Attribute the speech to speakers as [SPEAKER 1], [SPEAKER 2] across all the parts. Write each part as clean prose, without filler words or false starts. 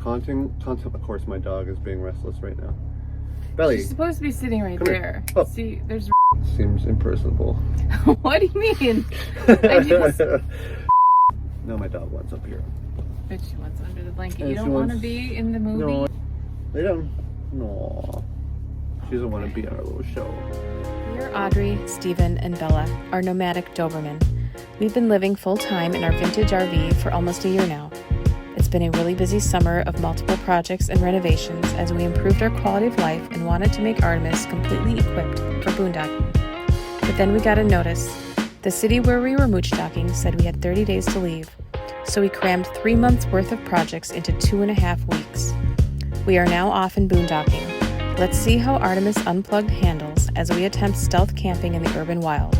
[SPEAKER 1] Of course, my dog is being restless right now. Belly.
[SPEAKER 2] She's supposed to be sitting right there.
[SPEAKER 1] Oh.
[SPEAKER 2] See, there's...
[SPEAKER 1] Seems impersonable.
[SPEAKER 2] What do you mean? I just...
[SPEAKER 1] No, my dog wants up here.
[SPEAKER 2] But she wants under the blanket.
[SPEAKER 1] And
[SPEAKER 2] you don't want to be in the movie?
[SPEAKER 1] No, they don't. No. She doesn't want to be on our little show.
[SPEAKER 3] We're Audrey, Stephen, and Bella, our nomadic Doberman. We've been living full-time in our vintage RV for almost a year now. It's been a really busy summer of multiple projects and renovations as we improved our quality of life and wanted to make Artemis completely equipped for boondocking. But then we got a notice. The city where we were mooch docking said we had 30 days to leave, so we crammed 3 months worth of projects into 2.5 weeks. We are now off and boondocking. Let's see how Artemis Unplugged handles as we attempt stealth camping in the urban wild.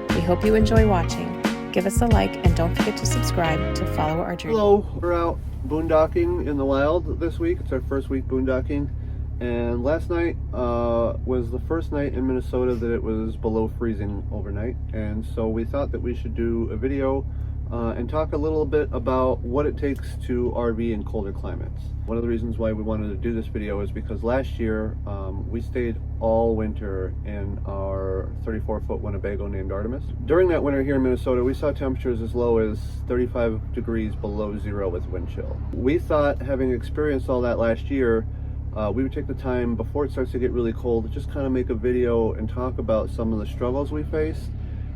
[SPEAKER 3] We hope you enjoy watching. Give us a like and don't forget to subscribe to follow our journey.
[SPEAKER 1] Hello, we're out boondocking in the wild this week. It's our first week boondocking, and last night was the first night in Minnesota that it was below freezing overnight, and so we thought that we should do a video and talk a little bit about what it takes to RV in colder climates. One of the reasons why we wanted to do this video is because last year we stayed all winter in our 34-foot Winnebago named Artemis. During that winter here in Minnesota, we saw temperatures as low as 35 degrees below zero with wind chill. We thought, having experienced all that last year, we would take the time before it starts to get really cold to just kind of make a video and talk about some of the struggles we faced,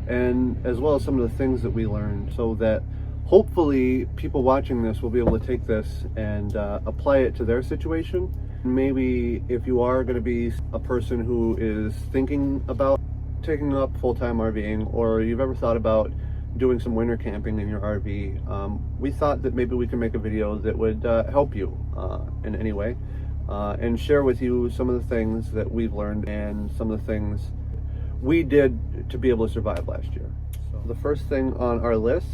[SPEAKER 1] and as well as some of the things that we learned, so that hopefully people watching this will be able to take this and apply it to their situation. Maybe if you are going to be a person who is thinking about taking up full-time RVing, or you've ever thought about doing some winter camping in your RV, we thought that maybe we could make a video that would help you in any way, and share with you some of the things that we've learned and some of the things we did to be able to survive last year. So the first thing on our list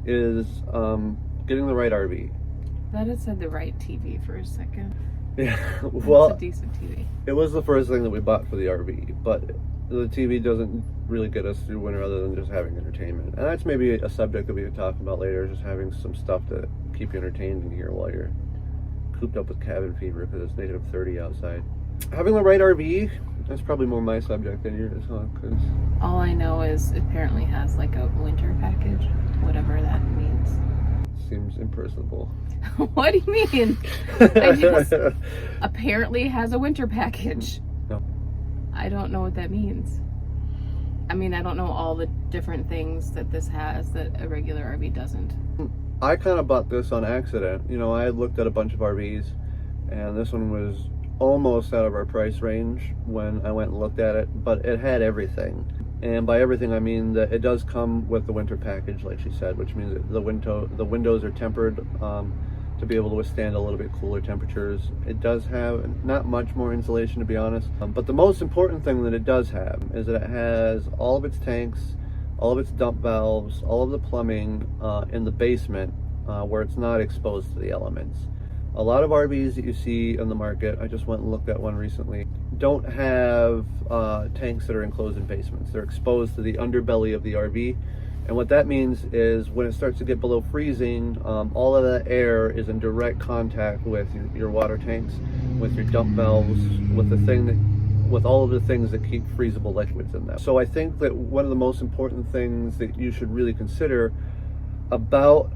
[SPEAKER 1] is getting the right RV.
[SPEAKER 2] I thought it said the right TV for a second.
[SPEAKER 1] Yeah, well,
[SPEAKER 2] it's a decent TV.
[SPEAKER 1] It was the first thing that we bought for the RV, but the TV doesn't really get us through winter other than just having entertainment. And that's maybe a subject that we could talk about later, just having some stuff to keep you entertained in here while you're cooped up with cabin fever because it's negative 30 outside. Having the right RV, that's probably more my subject than yours, huh? Cause
[SPEAKER 2] all I know is it apparently has like a winter package, whatever that means.
[SPEAKER 1] Seems impersonable.
[SPEAKER 2] What do you mean? I just apparently has a winter package.
[SPEAKER 1] No.
[SPEAKER 2] I don't know what that means. I mean, I don't know all the different things that this has that a regular RV doesn't.
[SPEAKER 1] I kind of bought this on accident. You know, I had looked at a bunch of RVs, and this one was almost out of our price range when I went and looked at it, but it had everything. And by everything I mean that it does come with the winter package, like she said, which means that the windows are tempered to be able to withstand a little bit cooler temperatures. It does have not much more insulation, to be honest, but the most important thing that it does have is that it has all of its tanks, all of its dump valves, all of the plumbing in the basement where it's not exposed to the elements. A lot of RVs that you see in the market, I just went and looked at one recently, don't have tanks that are enclosed in basements. They're exposed to the underbelly of the RV. And what that means is when it starts to get below freezing, all of that air is in direct contact with your water tanks, with your dump valves, with all of the things that keep freezable liquids in them. So I think that one of the most important things that you should really consider about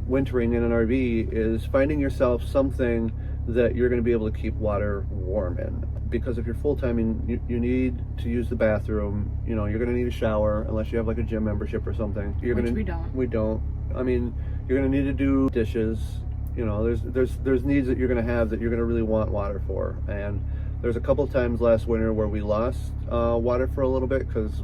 [SPEAKER 1] wintering in an RV is finding yourself something that you're going to be able to keep water warm in. Because if you're full-time and you need to use the bathroom, you know, you're going to need a shower unless you have like a gym membership or something. We don't. I mean, you're going to need to do dishes. You know, there's needs that you're going to have that you're going to really want water for. And there's a couple times last winter where we lost water for a little bit because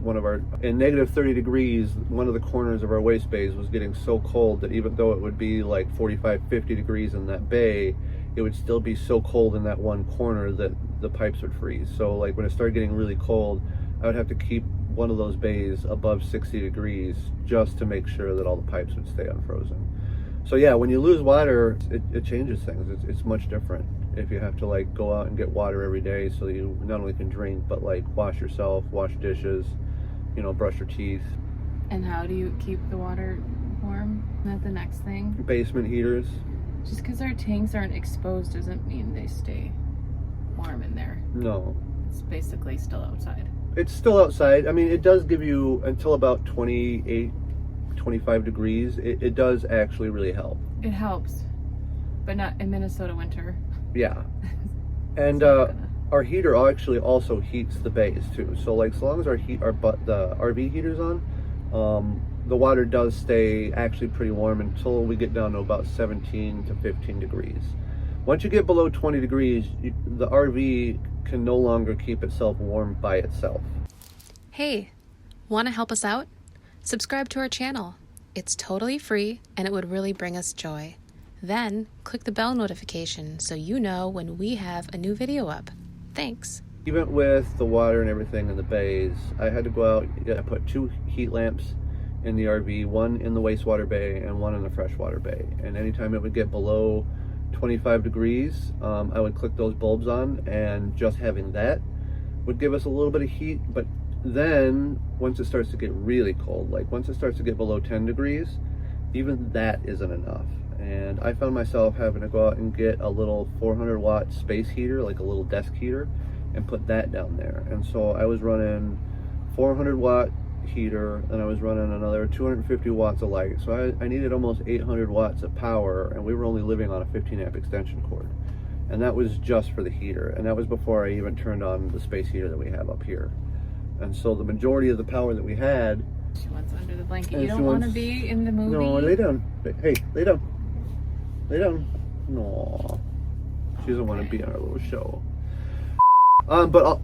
[SPEAKER 1] in negative 30 degrees, one of the corners of our waste bays was getting so cold that even though it would be like 45, 50 degrees in that bay, it would still be so cold in that one corner that the pipes would freeze. So like when it started getting really cold, I would have to keep one of those bays above 60 degrees just to make sure that all the pipes would stay unfrozen. So yeah, when you lose water, it changes things. It's much different if you have to like go out and get water every day so that you not only can drink, but like wash yourself, wash dishes, you know, brush your teeth.
[SPEAKER 2] And how do you keep the water warm? Isn't that the next thing?
[SPEAKER 1] Basement heaters.
[SPEAKER 2] Just because our tanks aren't exposed doesn't mean they stay warm in there.
[SPEAKER 1] No.
[SPEAKER 2] It's basically still outside.
[SPEAKER 1] It's still outside. I mean, it does give you until about 28, 25 degrees. It does actually really help.
[SPEAKER 2] It helps, but not in Minnesota winter.
[SPEAKER 1] Yeah. And our heater actually also heats the bays too. So like, as long as the RV heater's on, the water does stay actually pretty warm until we get down to about 17 to 15 degrees. Once you get below 20 degrees, the RV can no longer keep itself warm by itself.
[SPEAKER 3] Hey, want to help us out? Subscribe to our channel. It's totally free and it would really bring us joy. Then click the bell notification so you know when we have a new video up. Thanks.
[SPEAKER 1] Even with the water and everything in the bays, I had to go out. I put 2 heat lamps in the RV, one in the wastewater bay and one in the freshwater bay. And anytime it would get below 25 degrees, I would click those bulbs on, and just having that would give us a little bit of heat. But then once it starts to get really cold, like once it starts to get below 10 degrees, even that isn't enough. And I found myself having to go out and get a little 400 watt space heater, like a little desk heater, and put that down there. And so I was running 400 watt heater, and I was running another 250 watts of light. So I needed almost 800 watts of power, and we were only living on a 15 amp extension cord. And that was just for the heater. And that was before I even turned on the space heater that we have up here. And so the majority of the power that we had...
[SPEAKER 2] She wants under the blanket. You don't want to be in the movie?
[SPEAKER 1] No, lay down. Hey, lay down. Lay down. No, she doesn't want to be on our little show. But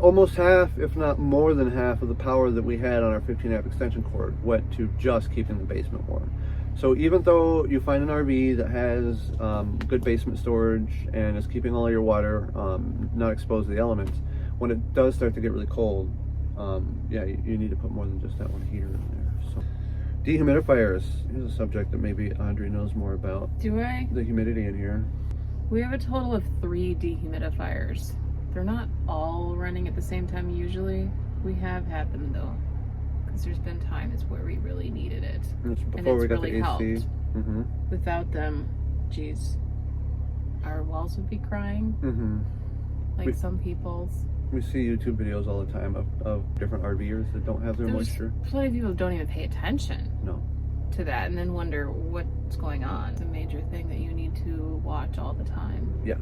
[SPEAKER 1] almost half, if not more than half, of the power that we had on our 15 amp extension cord went to just keeping the basement warm. So even though you find an RV that has good basement storage and is keeping all your water not exposed to the elements, when it does start to get really cold, yeah, you need to put more than just that one heater in there. So. Dehumidifiers is a subject that maybe Audrey knows more about.
[SPEAKER 2] Do I?
[SPEAKER 1] The humidity in here.
[SPEAKER 2] We have a total of 3 dehumidifiers. They're not all running at the same time usually. We have had them though, because there's been times where we really needed it.
[SPEAKER 1] It's before we got really the AC.
[SPEAKER 2] Helped. Mm-hmm. Without them, geez, our walls would be crying. Mm-hmm. Like some people's.
[SPEAKER 1] We see YouTube videos all the time of different RVers that don't have their moisture.
[SPEAKER 2] Plenty of people who don't even pay attention to that and then wonder what's going on. It's a major thing that you need to watch all the time.
[SPEAKER 1] Yes.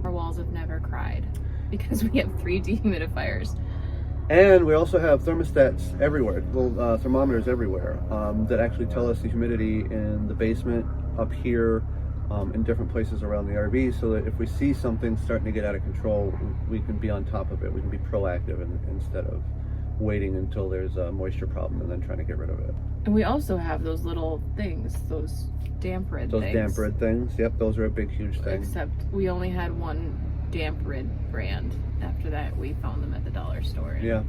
[SPEAKER 2] Our walls have never cried because we have 3 dehumidifiers.
[SPEAKER 1] And we also have thermostats everywhere, little thermometers everywhere that actually tell us the humidity in the basement, up here, in different places around the RV, so that if we see something starting to get out of control, we can be on top of it. We can be proactive instead of waiting until there's a moisture problem and then trying to get rid of it.
[SPEAKER 2] And we also have those little things, those damp rid things.
[SPEAKER 1] Those damp rid things, yep, those are a big, huge thing.
[SPEAKER 2] Except we only had one damp rid brand. After that, we found them at the dollar store.
[SPEAKER 1] Yeah.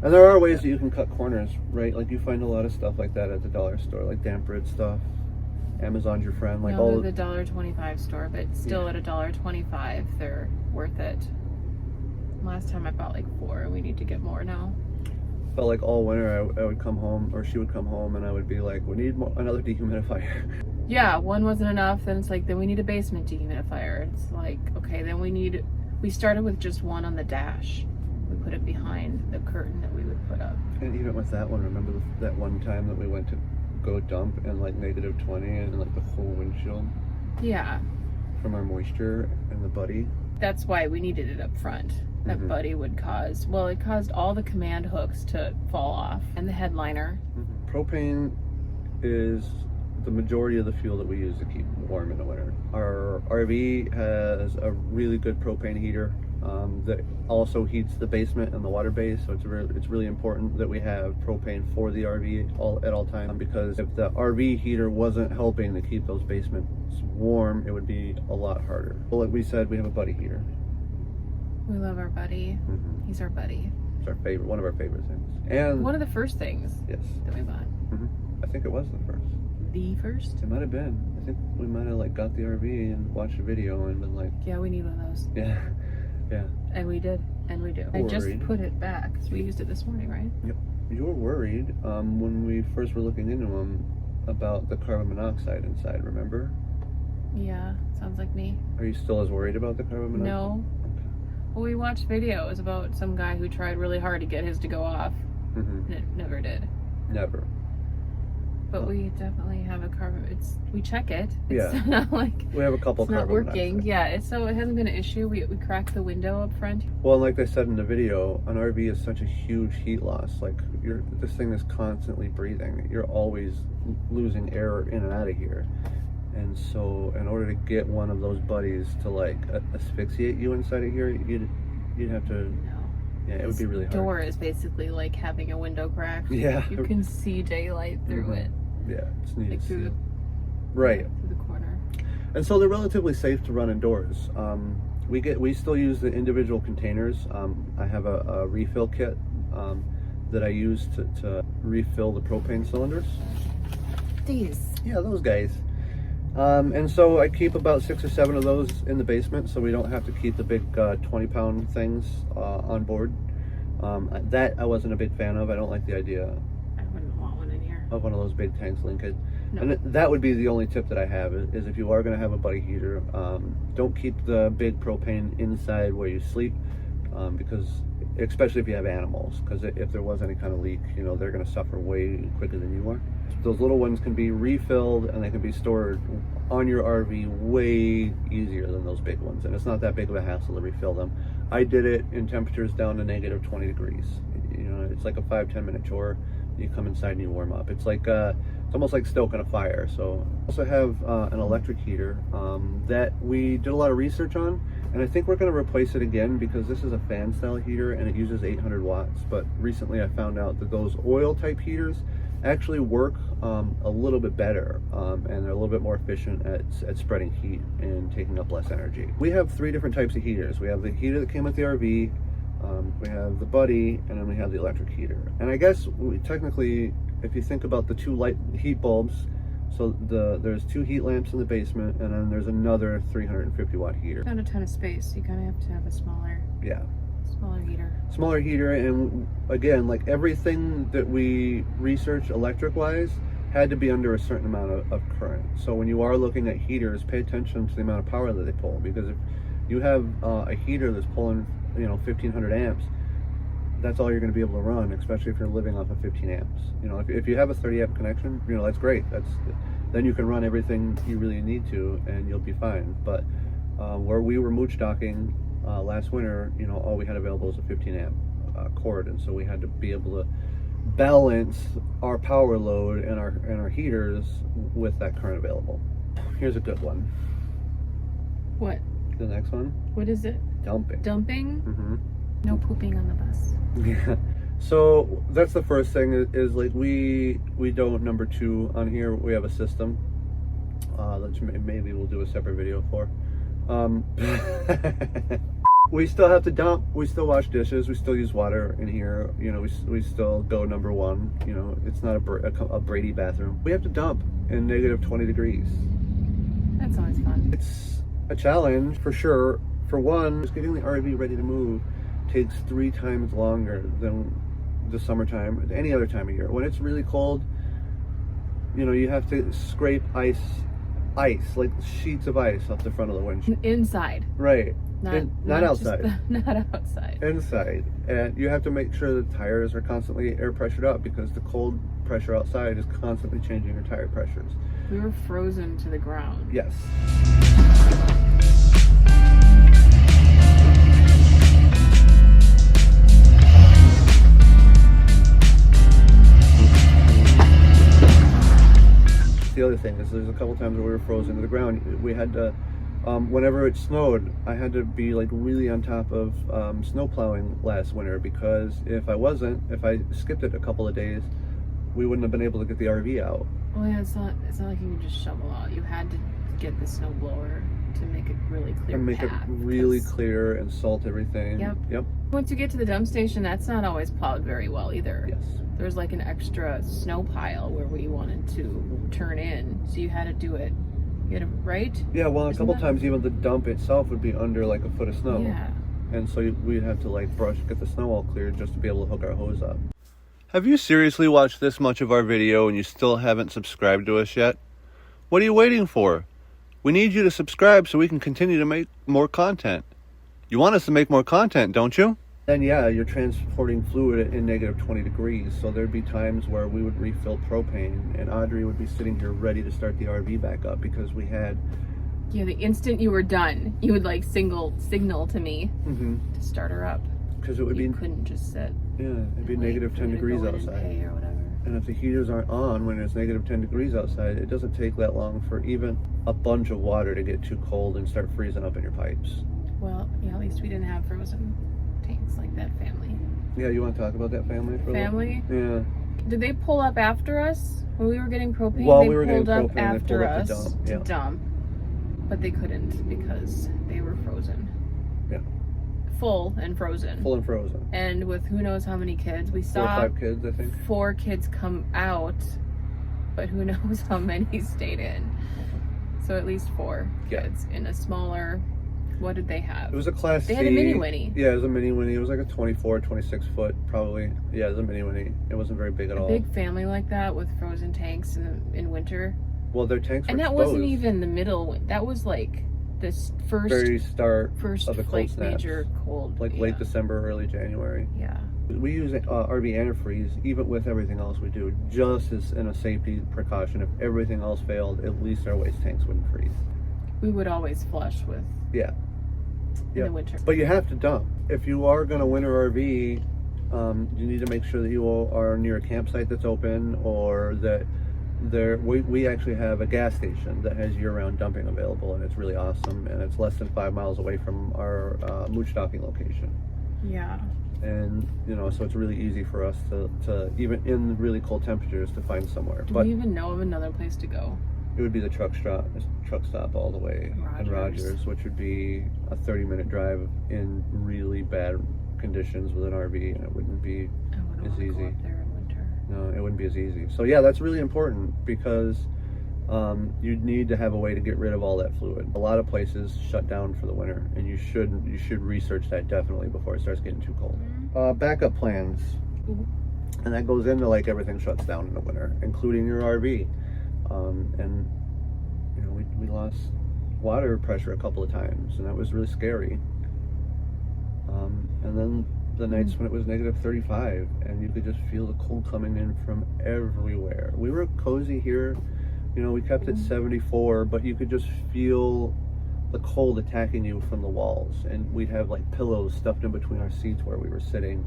[SPEAKER 1] And there are ways that you can cut corners, right? Like you find a lot of stuff like that at the dollar store, like damp rid stuff. Amazon's your friend, like all
[SPEAKER 2] the $1.25 store, but still at $1.25, they're worth it. Last time I bought like 4, and we need to get more now.
[SPEAKER 1] Felt like all winter I would come home, or she would come home, and I would be like, we need another dehumidifier.
[SPEAKER 2] Yeah, one wasn't enough. Then it's like, then we need a basement dehumidifier. It's like, okay, then we started with just one on the dash. We put it behind the curtain that we would put up.
[SPEAKER 1] And even with that one, remember that one time that we went to go dump in like -20 and like the whole windshield?
[SPEAKER 2] Yeah.
[SPEAKER 1] From our moisture and the buddy.
[SPEAKER 2] That's why we needed it up front. That buddy would cause, well, it caused all the command hooks to fall off and the headliner.
[SPEAKER 1] Propane is the majority of the fuel that we use to keep warm in the winter. Our RV has a really good propane heater that also heats the basement and the water base, so it's really important that we have propane for the RV at all times, because if the RV heater wasn't helping to keep those basements warm, it would be a lot harder. Well, like we said, we have a buddy heater.
[SPEAKER 2] We love our buddy. He's our buddy.
[SPEAKER 1] It's our favorite, one of our favorite things. And
[SPEAKER 2] one of the first things that we bought.
[SPEAKER 1] I think it was the first.
[SPEAKER 2] The first?
[SPEAKER 1] It might have been. I think we might have like got the RV and watched a video and been like,
[SPEAKER 2] yeah, we need one of those.
[SPEAKER 1] Yeah. Yeah.
[SPEAKER 2] And we did, and we do. I just put it back because we used it this morning, right?
[SPEAKER 1] Yep. You were worried when we first were looking into them about the carbon monoxide inside, remember?
[SPEAKER 2] Yeah, sounds like me.
[SPEAKER 1] Are you still as worried about the carbon monoxide?
[SPEAKER 2] No.
[SPEAKER 1] Okay.
[SPEAKER 2] Well, we watched videos about some guy who tried really hard to get his to go off, and it never did.
[SPEAKER 1] Never.
[SPEAKER 2] But we definitely have a carbon. We check it. It's
[SPEAKER 1] Yeah.
[SPEAKER 2] not like
[SPEAKER 1] We have a couple
[SPEAKER 2] it's not
[SPEAKER 1] carbon
[SPEAKER 2] working.
[SPEAKER 1] monoxide.
[SPEAKER 2] Yeah, so it hasn't been an issue. We cracked the window up front.
[SPEAKER 1] Well, like I said in the video, an RV is such a huge heat loss. Like this thing is constantly breathing. You're always losing air in and out of here. And so in order to get one of those buddies to like asphyxiate you inside of here, you'd have to.
[SPEAKER 2] No.
[SPEAKER 1] Yeah, it would be really hard.
[SPEAKER 2] Door is basically like having a window crack.
[SPEAKER 1] Yeah.
[SPEAKER 2] You can see daylight through it.
[SPEAKER 1] Yeah, it's neat.
[SPEAKER 2] Like through the
[SPEAKER 1] right.
[SPEAKER 2] through the corner.
[SPEAKER 1] And so they're relatively safe to run indoors. We still use the individual containers. I have a refill kit that I use to refill the propane cylinders.
[SPEAKER 2] These.
[SPEAKER 1] Yeah, those guys. And so I keep about 6 or 7 of those in the basement, so we don't have to keep the big 20-pound things on board. That I wasn't a big fan of. I don't like the idea
[SPEAKER 2] I wouldn't want one in here.
[SPEAKER 1] of one of those big tanks, Lincoln.
[SPEAKER 2] No.
[SPEAKER 1] And that would be the only tip that I have is if you are going to have a buddy heater, don't keep the big propane inside where you sleep, because especially if you have animals, because if there was any kind of leak, you know, they're going to suffer way quicker than you are. Those little ones can be refilled and they can be stored on your RV way easier than those big ones, and it's not that big of a hassle to refill them. I did it in temperatures down to negative 20 degrees. You know, it's like a 5-10 minute chore. You come inside and you warm up. It's like it's almost like stoking a fire. So I also have an electric heater that we did a lot of research on, and I think we're going to replace it again because this is a fan style heater and it uses 800 watts. But recently I found out that those oil type heaters actually work a little bit better, and they're a little bit more efficient at spreading heat and taking up less energy. We have 3 different types of heaters. We have the heater that came with the RV, we have the buddy, and then we have the electric heater. And I guess technically, if you think about the 2 light heat bulbs, so there's 2 heat lamps in the basement, and then there's another 350 watt heater.
[SPEAKER 2] Not a ton of space. You kind of have to have a smaller heater.
[SPEAKER 1] Smaller heater, and again, like everything that we researched electric wise had to be under a certain amount of current. So when you are looking at heaters, pay attention to the amount of power that they pull, because if you have a heater that's pulling 1500 amps, that's all you're going to be able to run, especially if you're living off of 15 amps. If you have a 30 amp connection, that's great. Then you can run everything you really need to and you'll be fine. But where we were mooch docking last winter, all we had available was a 15 amp cord, and so we had to be able to balance our power load and our heaters with that current available. Here's a good one.
[SPEAKER 2] What?
[SPEAKER 1] The next one?
[SPEAKER 2] What is it?
[SPEAKER 1] Dumping.
[SPEAKER 2] Dumping?
[SPEAKER 1] Mm-hmm.
[SPEAKER 2] No pooping on the bus.
[SPEAKER 1] Yeah. So that's the first thing is like we don't, number 2 on here. We have a system that maybe we'll do a separate video for. We still have to dump. We still wash dishes. We still use water in here. We still go number 1. It's not a Brady bathroom. We have to dump in negative 20 degrees.
[SPEAKER 2] That's always fun.
[SPEAKER 1] It's a challenge for sure. For one, just getting the RV ready to move takes 3 times longer than the summertime, any other time of year. When it's really cold, you have to scrape ice, like sheets of ice off the front of the windshield.
[SPEAKER 2] Inside.
[SPEAKER 1] Right. Not outside.
[SPEAKER 2] Not outside.
[SPEAKER 1] Inside. And you have to make sure the tires are constantly air pressured up, because the cold pressure outside is constantly changing your tire pressures.
[SPEAKER 2] We were frozen to the ground.
[SPEAKER 1] Yes. The other thing is there's a couple times where we were frozen to the ground. We had to, whenever it snowed, I had to be like really on top of snow plowing last winter, because if I skipped it a couple of days, we wouldn't have been able to get the RV out.
[SPEAKER 2] Oh yeah, it's not like you can just shovel out. You had to get the snow blower to make it really clear.
[SPEAKER 1] And make it really clear and salt everything.
[SPEAKER 2] Yep. Once you get to the dump station, that's not always plowed very well either.
[SPEAKER 1] Yes.
[SPEAKER 2] There's like an extra snow pile where we wanted to turn in, so you had to do it. You had to, right?
[SPEAKER 1] Yeah, well, a couple times even the dump itself would be under like a foot of snow.
[SPEAKER 2] Yeah.
[SPEAKER 1] And so we'd have to like get the snow all cleared just to be able to hook our hose up. Have you seriously watched this much of our video and you still haven't subscribed to us yet? What are you waiting for? We need you to subscribe so we can continue to make more content. You want us to make more content, don't you? Then yeah, you're transporting fluid in negative 20 degrees, so there'd be times where we would refill propane and Audrey would be sitting here ready to start the RV back up because we had...
[SPEAKER 2] Yeah, the instant you were done, you would like signal to me to start her up.
[SPEAKER 1] Because it would
[SPEAKER 2] You couldn't just sit.
[SPEAKER 1] Yeah, it'd be negative 10 degrees outside.
[SPEAKER 2] Or whatever.
[SPEAKER 1] And if the heaters aren't on when it's negative 10 degrees outside, it doesn't take that long for even a bunch of water to get too cold and start freezing up in your pipes.
[SPEAKER 2] Well, yeah, at least we didn't have frozen tanks like that family.
[SPEAKER 1] Yeah, you want to talk about that family for a little?
[SPEAKER 2] Family?
[SPEAKER 1] Yeah.
[SPEAKER 2] Did they pull up after us when we were getting propane?
[SPEAKER 1] While
[SPEAKER 2] they
[SPEAKER 1] we were getting
[SPEAKER 2] pulled up
[SPEAKER 1] propane, they
[SPEAKER 2] after
[SPEAKER 1] pulled up
[SPEAKER 2] us
[SPEAKER 1] to
[SPEAKER 2] to dump. But they couldn't because they were frozen.
[SPEAKER 1] Yeah.
[SPEAKER 2] Full and frozen.
[SPEAKER 1] Full and frozen.
[SPEAKER 2] And with who knows how many kids. We
[SPEAKER 1] 4 or
[SPEAKER 2] saw
[SPEAKER 1] 5 kids, I think.
[SPEAKER 2] 4 kids come out, but who knows how many stayed in. So at least 4 kids in a smaller, what did they have?
[SPEAKER 1] It was a Class C.
[SPEAKER 2] They had a mini Winnie.
[SPEAKER 1] Yeah, it was a mini Winnie. It was like a 24, 26 foot probably. Yeah, it was a mini Winnie. It wasn't very big at all.
[SPEAKER 2] A big family like that with frozen tanks in winter.
[SPEAKER 1] Well, their tanks were
[SPEAKER 2] And that
[SPEAKER 1] exposed.
[SPEAKER 2] wasn't even the middle. That was like this
[SPEAKER 1] Very start
[SPEAKER 2] first
[SPEAKER 1] of the cold
[SPEAKER 2] like
[SPEAKER 1] snaps.
[SPEAKER 2] major cold.
[SPEAKER 1] Like late December, early January.
[SPEAKER 2] Yeah.
[SPEAKER 1] We use RV antifreeze even with everything else we do, just as in a safety precaution. If everything else failed, at least our waste tanks wouldn't freeze.
[SPEAKER 2] We would always flush with
[SPEAKER 1] Yeah.
[SPEAKER 2] in the winter.
[SPEAKER 1] But you have to dump. If you are going to winter RV, you need to make sure that you are near a campsite that's open, or that we actually have a gas station that has year-round dumping available, and it's really awesome, and it's less than 5 miles away from our boondocking location.
[SPEAKER 2] Yeah.
[SPEAKER 1] And so it's really easy for us to even in really cold temperatures to find somewhere.
[SPEAKER 2] Do
[SPEAKER 1] But
[SPEAKER 2] we even know of another place to go?
[SPEAKER 1] it would be the truck stop all the way in Rogers, which would be a 30-minute drive in really bad conditions with an RV, and it wouldn't be as easy.
[SPEAKER 2] Go up there in winter.
[SPEAKER 1] No, it wouldn't be as easy. So yeah, that's really important because you need to have a way to get rid of all that fluid. A lot of places shut down for the winter, and you should research that definitely before it starts getting too cold. Backup plans, and that goes into like everything shuts down in the winter, including your RV. And we lost water pressure a couple of times, and that was really scary. And then the nights when it was negative 35 and you could just feel the cold coming in from everywhere. We were cozy here, we kept it 74, but you could just feel the cold attacking you from the walls, and we'd have like pillows stuffed in between our seats where we were sitting.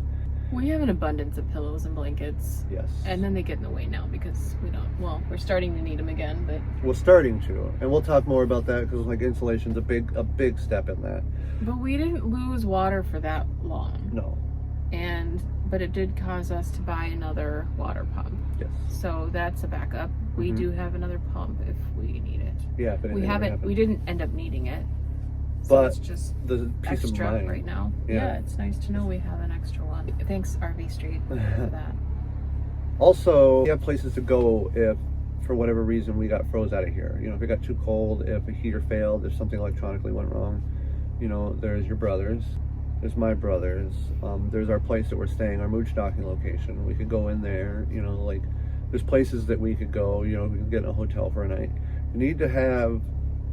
[SPEAKER 2] We have an abundance of pillows and blankets.
[SPEAKER 1] Yes.
[SPEAKER 2] And then they get in the way now because we're starting to need them again, but
[SPEAKER 1] we're starting to, and we'll talk more about that because like insulation's a big step in that.
[SPEAKER 2] But we didn't lose water for that long.
[SPEAKER 1] No.
[SPEAKER 2] But it did cause us to buy another water pump.
[SPEAKER 1] Yes.
[SPEAKER 2] So that's a backup. We do have another pump if we need it.
[SPEAKER 1] Yeah, but
[SPEAKER 2] we didn't end up needing it. So
[SPEAKER 1] but
[SPEAKER 2] it's just
[SPEAKER 1] the peace
[SPEAKER 2] extra
[SPEAKER 1] of mind
[SPEAKER 2] right now. Yeah, it's nice to know we have an extra one. Thanks RV Street for that.
[SPEAKER 1] Also, we have places to go if for whatever reason we got froze out of here. If it got too cold, if a heater failed, if something electronically went wrong, there's your brothers, there's my brothers, there's our place that we're staying, our boondocking location. We could go in there, like there's places that we could go, we could get in a hotel for a night. You need to have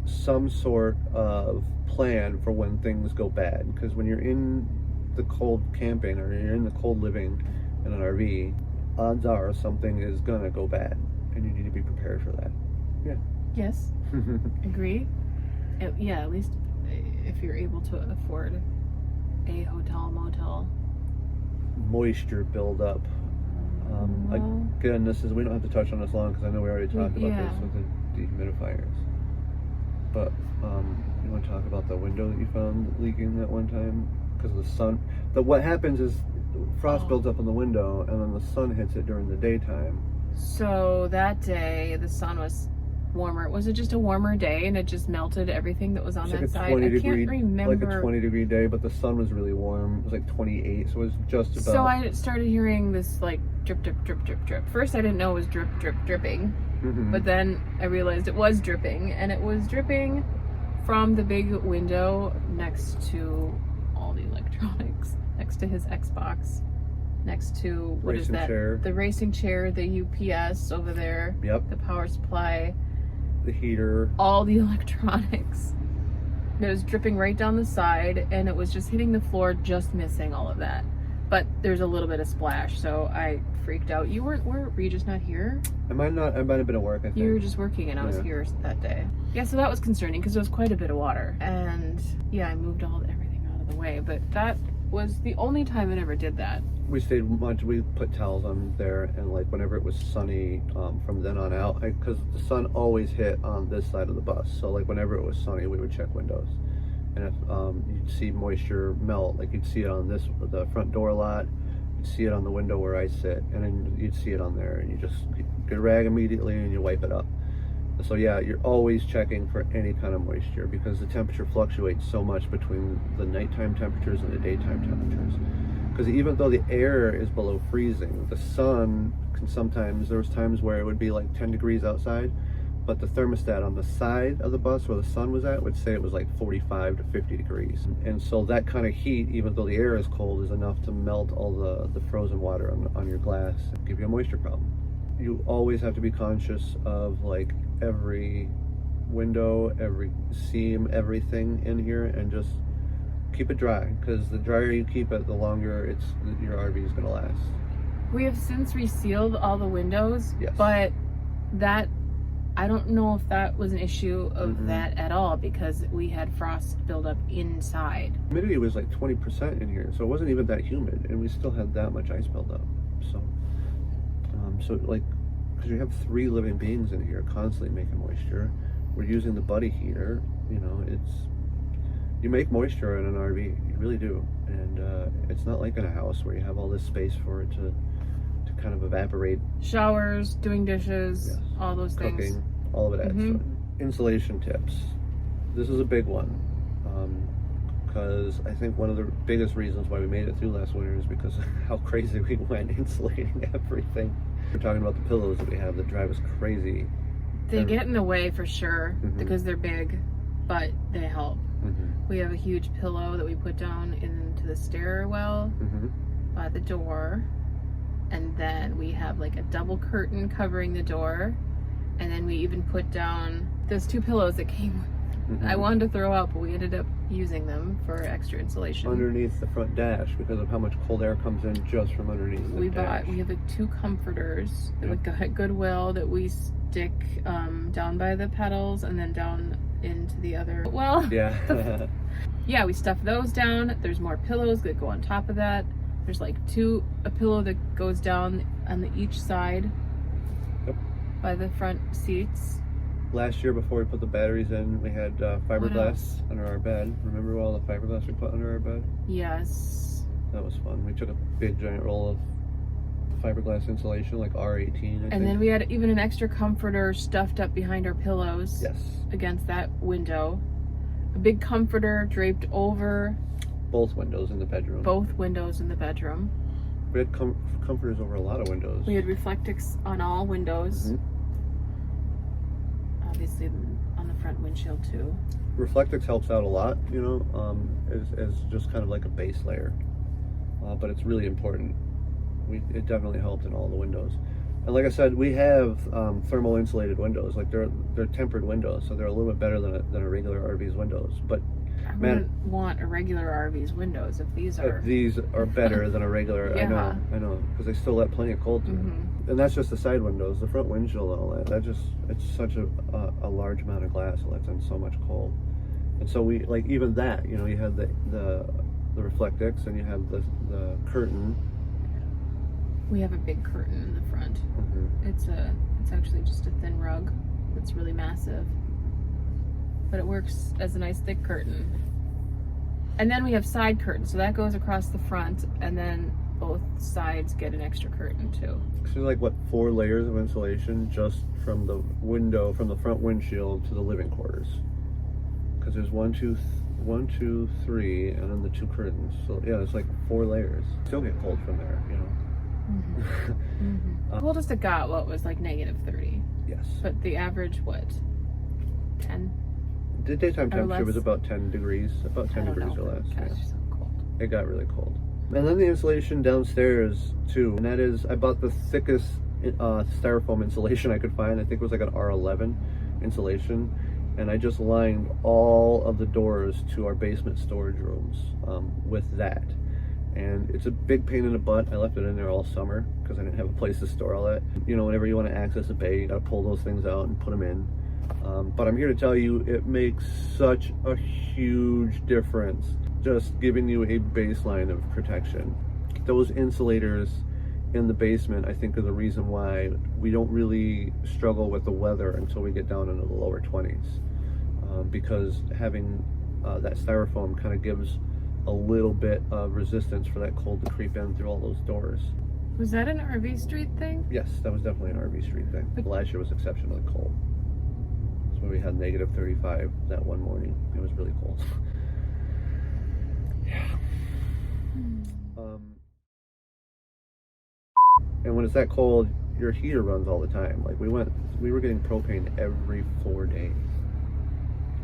[SPEAKER 1] some sort of plan for when things go bad, because when you're in the cold camping or you're in the cold living in an RV, odds are something is gonna go bad, and you need to be prepared for that. Yeah.
[SPEAKER 2] Yes. Agree. Yeah, at least if you're able to afford a hotel, motel.
[SPEAKER 1] Moisture buildup. Again, we don't have to touch on this long because I know we already talked about this with the dehumidifiers. But you want to talk about the window that you found leaking that one time because of the sun? What happens is frost builds up on the window, and then the sun hits it during the daytime.
[SPEAKER 2] So that day the sun was warmer. Was it just a warmer day and it just melted everything that was on that side? I can't remember.
[SPEAKER 1] Like a 20-degree day, but the sun was really warm. It was like 28, so it was just about.
[SPEAKER 2] So I started hearing this like drip, drip, drip, drip, drip. First I didn't know it was drip, drip, dripping. But then I realized it was dripping, and it was dripping from the big window next to all the electronics, next to his Xbox, next to what is that? The racing chair, the UPS over there.
[SPEAKER 1] Yep.
[SPEAKER 2] The power supply.
[SPEAKER 1] the heater,
[SPEAKER 2] all the electronics. It was dripping right down the side, and it was just hitting the floor, just missing all of that. But there's a little bit of splash, so I freaked out. Were you just not here?
[SPEAKER 1] I might have been at work, I think.
[SPEAKER 2] You were just working, and I was here that day. Yeah, so that was concerning because there was quite a bit of water. And yeah, I moved everything out of the way, but that was the only time it ever did that.
[SPEAKER 1] We put towels on there, and like whenever it was sunny, from then on out, because the sun always hit on this side of the bus, so like whenever it was sunny, we would check windows, and if you'd see moisture melt, like you'd see it on the front door lot, you'd see it on the window where I sit, and then you'd see it on there, and you just get a rag immediately and you wipe it up. So yeah, you're always checking for any kind of moisture because the temperature fluctuates so much between the nighttime temperatures and the daytime temperatures. Because even though the air is below freezing, the sun can sometimes, there was times where it would be like 10 degrees outside, but the thermostat on the side of the bus where the sun was at would say it was like 45 to 50 degrees. And so that kind of heat, even though the air is cold, is enough to melt all the frozen water on your glass and give you a moisture problem. You always have to be conscious of like every window, every seam, everything in here, and just keep it dry, because the drier you keep it, the longer your RV is going to last.
[SPEAKER 2] We have since resealed all the windows,
[SPEAKER 1] yes.
[SPEAKER 2] But that, I don't know if that was an issue of that at all, because we had frost build up inside.
[SPEAKER 1] Humidity was like 20% in here, so it wasn't even that humid, and we still had that much ice build up. So like, because you have 3 living beings in here constantly making moisture, we're using the buddy heater, you make moisture in an RV, you really do, and it's not like in a house where you have all this space for it to kind of evaporate.
[SPEAKER 2] Showers, doing dishes, yes. All those
[SPEAKER 1] Cooking,
[SPEAKER 2] things.
[SPEAKER 1] all of it adds to it. Insulation tips. This is a big one, because I think one of the biggest reasons why we made it through last winter is because of how crazy we went insulating everything. We're talking about the pillows that we have that drive us crazy.
[SPEAKER 2] They get in the way for sure, because they're big, but they help. We have a huge pillow that we put down into the stairwell by the door, and then we have like a double curtain covering the door, and then we even put down those 2 pillows that came with. I wanted to throw out, but we ended up using them for extra insulation.
[SPEAKER 1] Underneath the front dash, because of how much cold air comes in just from underneath the dash.
[SPEAKER 2] We have the 2 comforters that we got at Goodwill that we stick down by the pedals and then down into the other, yeah. Yeah, we stuff those down. There's more pillows that go on top of that. There's like a pillow that goes down on each side by the front seats.
[SPEAKER 1] Last year, before we put the batteries in, we had fiberglass under our bed. Remember all the fiberglass we put under our bed?
[SPEAKER 2] Yes.
[SPEAKER 1] That was fun. We took a big giant roll of fiberglass insulation, like R18, I think.
[SPEAKER 2] And then we had even an extra comforter stuffed up behind our pillows.
[SPEAKER 1] Yes.
[SPEAKER 2] Against that window. A big comforter draped over
[SPEAKER 1] both windows in the bedroom.
[SPEAKER 2] Both windows in the bedroom.
[SPEAKER 1] We had comforters over a lot of windows.
[SPEAKER 2] We had Reflectix on all windows. Obviously on the front windshield too.
[SPEAKER 1] Reflectix helps out a lot, as just kind of like a base layer. But it's really important. It definitely helped in all the windows. And like I said, we have thermal insulated windows. Like they're tempered windows, so they're a little bit better than a regular RV's windows. But
[SPEAKER 2] I wouldn't want a regular RV's windows if these are
[SPEAKER 1] better than a regular.
[SPEAKER 2] Yeah.
[SPEAKER 1] I know, because they still let plenty of cold through. And that's just the side windows, the front windshield and all that. It's such a large amount of glass that lets in so much cold. And so we like even that. You have the Reflectix, and you have the curtain.
[SPEAKER 2] We have a big curtain in the front. It's actually just a thin rug that's really massive, but it works as a nice thick curtain. And then we have side curtains, so that goes across the front, and then both sides get an extra curtain too.
[SPEAKER 1] So like 4 layers of insulation just from the window, from the front windshield to the living quarters, because there's 1, 2, 3, and then the 2 curtains. So yeah, it's like 4 layers. Still get cold from there,
[SPEAKER 2] Coldest it got, was like -30.
[SPEAKER 1] Yes.
[SPEAKER 2] But the average, 10?
[SPEAKER 1] The daytime temperature was about 10 degrees, about 10 degrees or less.
[SPEAKER 2] Gosh, so cold.
[SPEAKER 1] It got really cold. And then the insulation downstairs too, and that is, I bought the thickest styrofoam insulation I could find. I think it was like an R11, insulation, and I just lined all of the doors to our basement storage rooms with that. And it's a big pain in the butt. I left it in there all summer because I didn't have a place to store all that. You know, whenever you want to access a bay, you got to pull those things out and put them in. But I'm here to tell you, it makes such a huge difference just giving you a baseline of protection. Those insulators in the basement, I think, are the reason why we don't really struggle with the weather until we get down into the lower 20s. Because having that styrofoam kind of gives a little bit of resistance for that cold to creep in through all those doors.
[SPEAKER 2] Was that an RV Street thing?
[SPEAKER 1] Yes, that was definitely an RV Street thing. But last year was exceptionally cold. That's when we had negative 35 that one morning. It was really cold. Yeah. And when it's that cold, your heater runs all the time. Like we were getting propane every 4 days.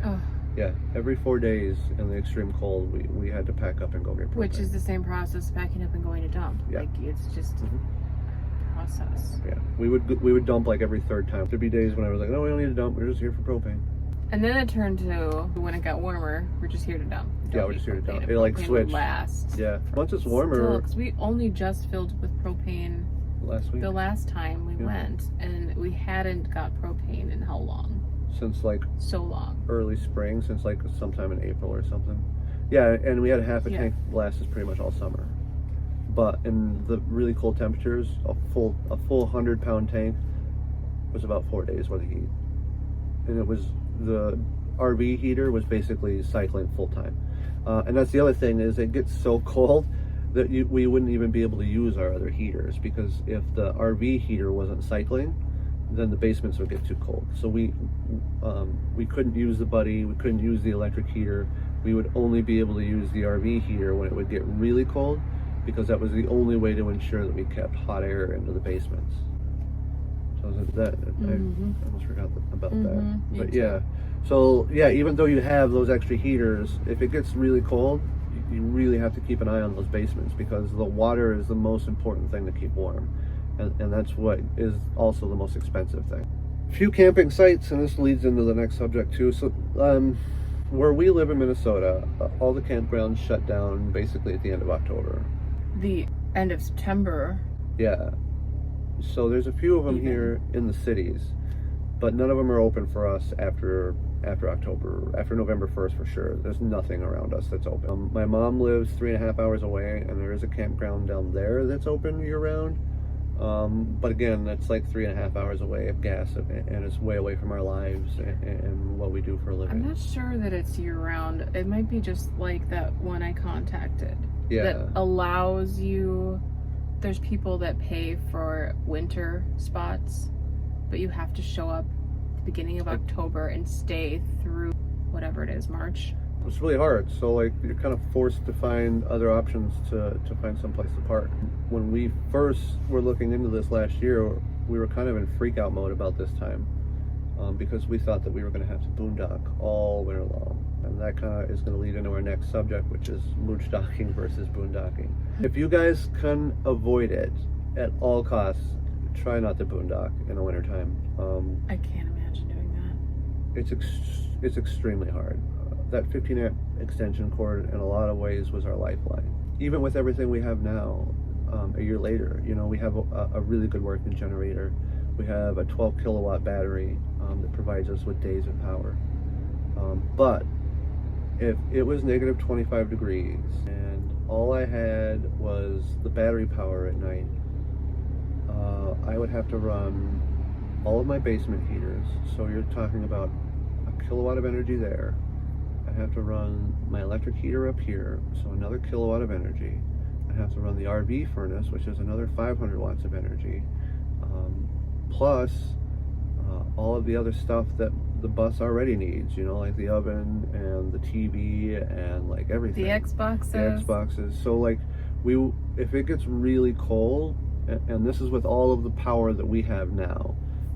[SPEAKER 2] Oh.
[SPEAKER 1] Yeah, every 4 days in the extreme cold, we had to pack up and go get propane.
[SPEAKER 2] Which is the same process packing up and going to dump.
[SPEAKER 1] Yeah.
[SPEAKER 2] Like it's just a process.
[SPEAKER 1] Yeah, we would dump like every third time. There'd be days when I was like, no, we don't need to dump. We're just here for propane.
[SPEAKER 2] And then it turned to when it got warmer, we're just here to dump.
[SPEAKER 1] Yeah, we're just here to dump. It like switched.
[SPEAKER 2] Last.
[SPEAKER 1] Yeah, once it's warmer.
[SPEAKER 2] Because we only just filled with propane
[SPEAKER 1] last week.
[SPEAKER 2] The last time we went, and we hadn't got propane in how long?
[SPEAKER 1] Since like
[SPEAKER 2] so long.
[SPEAKER 1] Early spring, since like sometime in April or something. Yeah, and we had half a tank last is pretty much all summer. But in the really cold temperatures, a full 100-pound tank was about 4 days worth of heat. And it was the RV heater was basically cycling full time. And that's the other thing is it gets so cold that we wouldn't even be able to use our other heaters, because if the RV heater wasn't cycling, then the basements would get too cold. So we couldn't use the buddy, we couldn't use the electric heater. We would only be able to use the RV heater when it would get really cold, because that was the only way to ensure that we kept hot air into the basements. So that I almost forgot about that. But yeah, so yeah, even though you have those extra heaters, if it gets really cold, you really have to keep an eye on those basements, because the water is the most important thing to keep warm. And that's what is also the most expensive thing. Few camping sites, and this leads into the next subject too. So where we live in Minnesota, all the campgrounds shut down basically at the end of October.
[SPEAKER 2] The end of September.
[SPEAKER 1] Yeah. So there's a few of them here in the cities, but none of them are open for us after October, after November 1st for sure. There's nothing around us that's open. My mom lives 3.5 hours away, and there is a campground down there that's open year round. But again, that's like 3.5 hours away of gas, and it's way away from our lives and what we do for a living.
[SPEAKER 2] I'm not sure that it's year round. It might be just like that one I contacted.
[SPEAKER 1] Yeah.
[SPEAKER 2] That allows you, there's people that pay for winter spots, but you have to show up at the beginning of October and stay through whatever it is, March.
[SPEAKER 1] It's really hard, so like you're kind of forced to find other options to find someplace to park. When we first were looking into this last year, we were kind of in freak out mode about this time, because we thought that we were going to have to boondock all winter long, and that kind of is going to lead into our next subject, which is mooch docking versus boondocking. If you guys can avoid it at all costs, try not to boondock in the wintertime.
[SPEAKER 2] I can't imagine doing that.
[SPEAKER 1] It's extremely hard. That 15-amp extension cord in a lot of ways was our lifeline. Even with everything we have now, a year later, you know, we have a really good working generator. We have a 12 kilowatt battery that provides us with days of power. But if it was negative 25 degrees and all I had was the battery power at night, I would have to run all of my basement heaters. So you're talking about a kilowatt of energy there. I have to run my electric heater up here, so another kilowatt of energy. I have to run the RV furnace, which is another 500 watts of energy, plus all of the other stuff that the bus already needs, you know, like the oven and the TV and like everything.
[SPEAKER 2] The Xboxes.
[SPEAKER 1] The Xboxes. So like if it gets really cold, and this is with all of the power that we have now,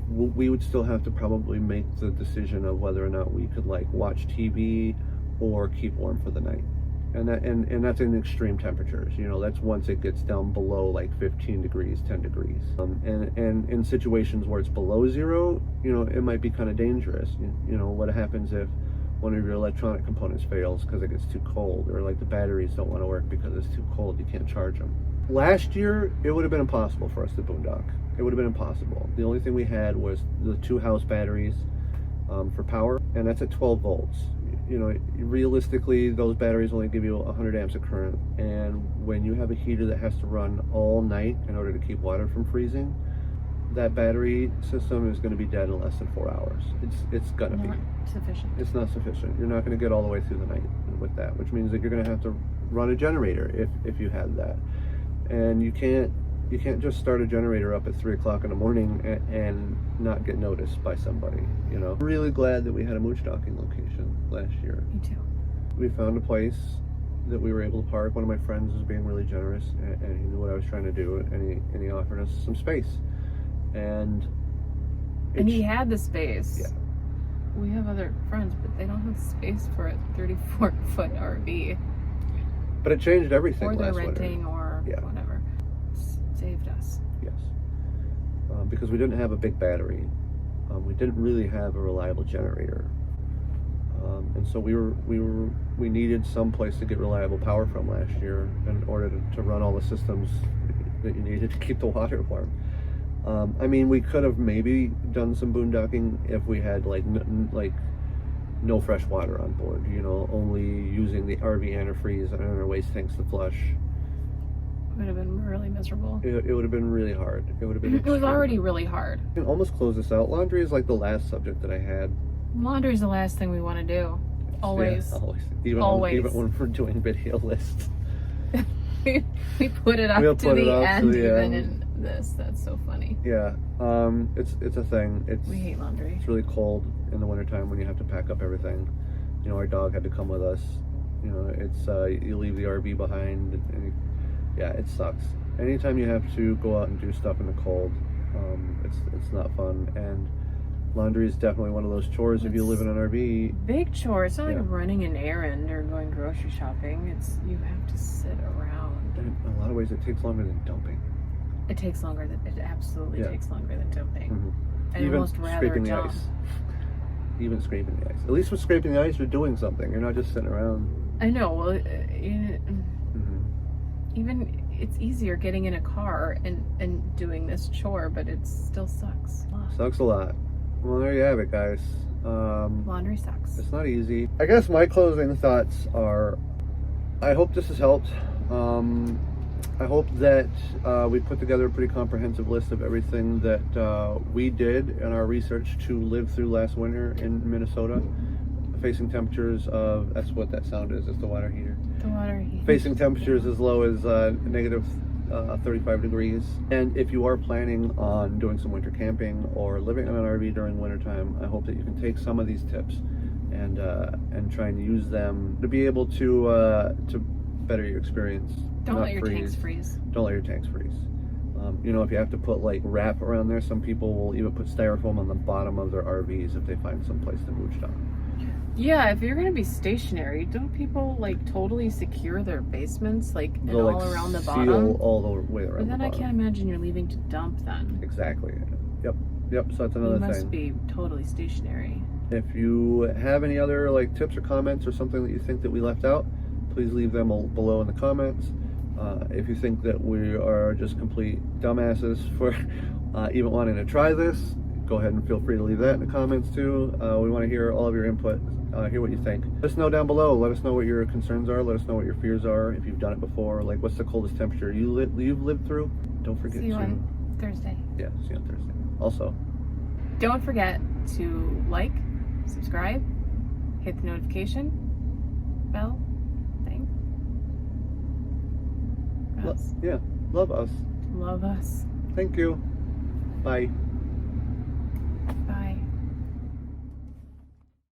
[SPEAKER 1] we would still have to probably make the decision of whether or not we could like watch TV or keep warm for the night. And that's in extreme temperatures. You know, that's once it gets down below like 15 degrees, 10 degrees. And in situations where it's below zero, you know, it might be kind of dangerous. You know, what happens if one of your electronic components fails because it gets too cold, or like the batteries don't want to work because it's too cold, you can't charge them. Last year, it would have been impossible for us to boondock. It would have been impossible. The only thing we had was the 2 house batteries for power, and that's at 12 volts. You know, realistically, those batteries only give you 100 amps of current, and when you have a heater that has to run all night in order to keep water from freezing, that battery system is going to be dead in less than 4 hours. It's going to be
[SPEAKER 2] sufficient.
[SPEAKER 1] It's not sufficient. You're not going to get all the way through the night with that, which means that you're going to have to run a generator if you had that, and you can't just start a generator up at 3 o'clock in the morning and not get noticed by somebody. You know, I'm really glad that we had a mooch docking location last year.
[SPEAKER 2] Me too.
[SPEAKER 1] We found a place that we were able to park. One of my friends was being really generous, and he knew what I was trying to do, and he offered us some space. And
[SPEAKER 2] he had the space.
[SPEAKER 1] Yeah.
[SPEAKER 2] We have other friends, but they don't have space for a 34-foot RV.
[SPEAKER 1] But it changed everything.
[SPEAKER 2] Or they're
[SPEAKER 1] last
[SPEAKER 2] renting,
[SPEAKER 1] winter.
[SPEAKER 2] or
[SPEAKER 1] Yeah.
[SPEAKER 2] whatever. Saved us.
[SPEAKER 1] Yes. Because we didn't have a big battery. We didn't really have a reliable generator. And so we needed some place to get reliable power from last year in order to run all the systems that you needed to keep the water warm. I mean, we could have maybe done some boondocking if we had like no fresh water on board, you know, only using the RV antifreeze and our waste tanks to flush.
[SPEAKER 2] It would have been really miserable.
[SPEAKER 1] It would have been really hard. It would have been.
[SPEAKER 2] It was already really hard.
[SPEAKER 1] I can almost close this out. Laundry is like the last subject that I had.
[SPEAKER 2] Laundry is the last thing we want to do. Always.
[SPEAKER 1] Yeah, always. Even when we're doing video lists.
[SPEAKER 2] we put it up to the end, even in this. That's so funny.
[SPEAKER 1] Yeah, it's a thing.
[SPEAKER 2] We hate laundry.
[SPEAKER 1] It's really cold in the wintertime when you have to pack up everything. You know, our dog had to come with us. You know, it's you leave the RV behind, and yeah, it sucks. Anytime you have to go out and do stuff in the cold, it's not fun. And laundry is definitely one of those chores if you live in an RV.
[SPEAKER 2] Big chore. It's not like running an errand or going grocery shopping. It's you have to sit around.
[SPEAKER 1] In a lot of ways, it takes longer than dumping.
[SPEAKER 2] It takes longer than it absolutely takes longer than dumping.
[SPEAKER 1] Mm-hmm.
[SPEAKER 2] I'd almost rather
[SPEAKER 1] scraping the ice. Even scraping the ice. At least with scraping the ice, you're doing something. You're not just sitting around.
[SPEAKER 2] I know. Well, even it's easier getting in a car and doing this chore, but it still sucks.
[SPEAKER 1] Sucks a lot. Well, there you have it, guys.
[SPEAKER 2] Laundry sucks.
[SPEAKER 1] It's not easy. I guess my closing thoughts are, I hope this has helped. I hope that we put together a pretty comprehensive list of everything that we did in our research to live through last winter in Minnesota, facing temperatures of, that's what that sound is, it's the water heater.
[SPEAKER 2] The water heater.
[SPEAKER 1] Facing temperatures as low as negative 35 degrees. And if you are planning on doing some winter camping or living in an RV during wintertime, I hope that you can take some of these tips and try and use them to be able to better your experience.
[SPEAKER 2] Don't let your tanks freeze.
[SPEAKER 1] Don't let your tanks freeze. You know, if you have to put like wrap around there, some people will even put styrofoam on the bottom of their RVs if they find some place to mooch down.
[SPEAKER 2] Yeah, if you're gonna be stationary, don't people like totally secure their basements, like and
[SPEAKER 1] They'll,
[SPEAKER 2] all around the
[SPEAKER 1] seal
[SPEAKER 2] bottom?
[SPEAKER 1] All the way around.
[SPEAKER 2] But then
[SPEAKER 1] the
[SPEAKER 2] I
[SPEAKER 1] bottom.
[SPEAKER 2] can't imagine you're leaving to dump then.
[SPEAKER 1] Exactly. Yep. So that's another
[SPEAKER 2] You
[SPEAKER 1] thing.
[SPEAKER 2] must be totally stationary.
[SPEAKER 1] If you have any other like tips or comments or something that you think that we left out, please leave them below in the comments. If you think that we are just complete dumbasses for even wanting to try this, go ahead and feel free to leave that in the comments too. We want to hear all of your input, hear what you think. Let us know down below. Let us know what your concerns are. Let us know what your fears are. If you've done it before, like what's the coldest temperature you've lived through? Don't forget
[SPEAKER 2] See you on Thursday.
[SPEAKER 1] Yeah, see you on Thursday. Also,
[SPEAKER 2] don't forget to like, subscribe, hit the notification bell thing.
[SPEAKER 1] love us.
[SPEAKER 2] Love us.
[SPEAKER 1] Thank you. Bye.